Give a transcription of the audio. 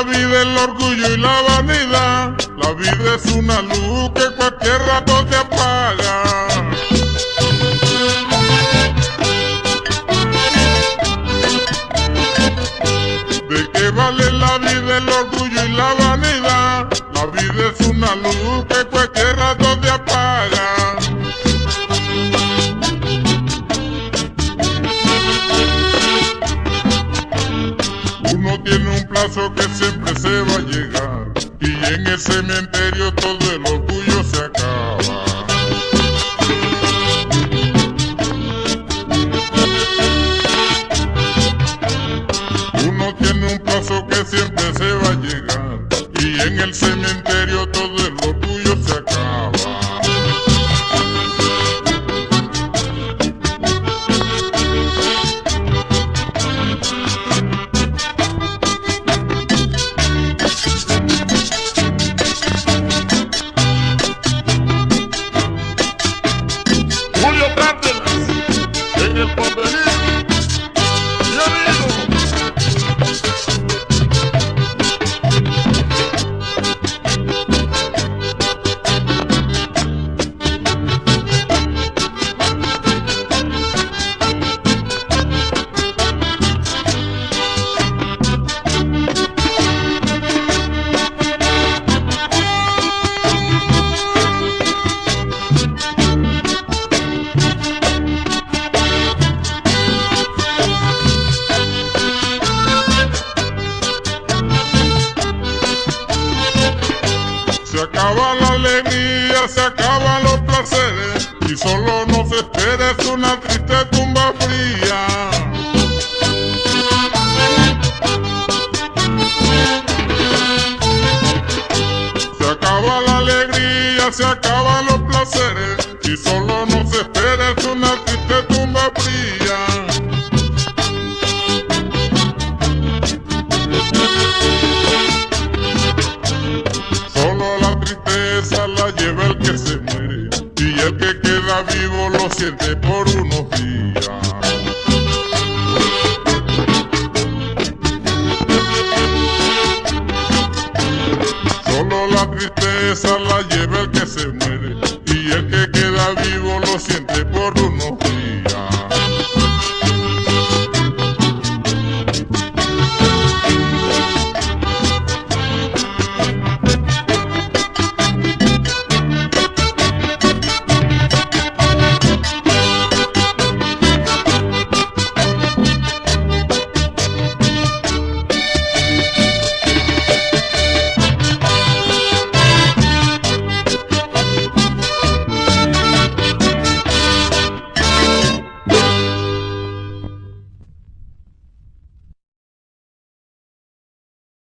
la vida, el orgullo y la vanidad. La vida es una luz que cualquier rato te apaga. ¿De qué vale la vida, el orgullo y la vanidad? La vida es una luz que cualquier rato te apaga. Uno tiene un plazo que siempre se va a llegar, y en el cementerio todo el orgullo se acaba. Uno tiene un plazo que siempre se va a llegar, y en el cementerio todo el orgullo se acaba. Julio Cárdenas, en el porvenir, mi amigo. Se acaba la alegría, se acaban los placeres, y solo nos espera es una triste tumba fría. Se acaba la alegría, se acaban los placeres, y solo nos espera es una triste tumba fría. Solo la tristeza la lleva el que se muere, y el que queda vivo lo siente por unos días. Solo la tristeza la lleva el que se muere,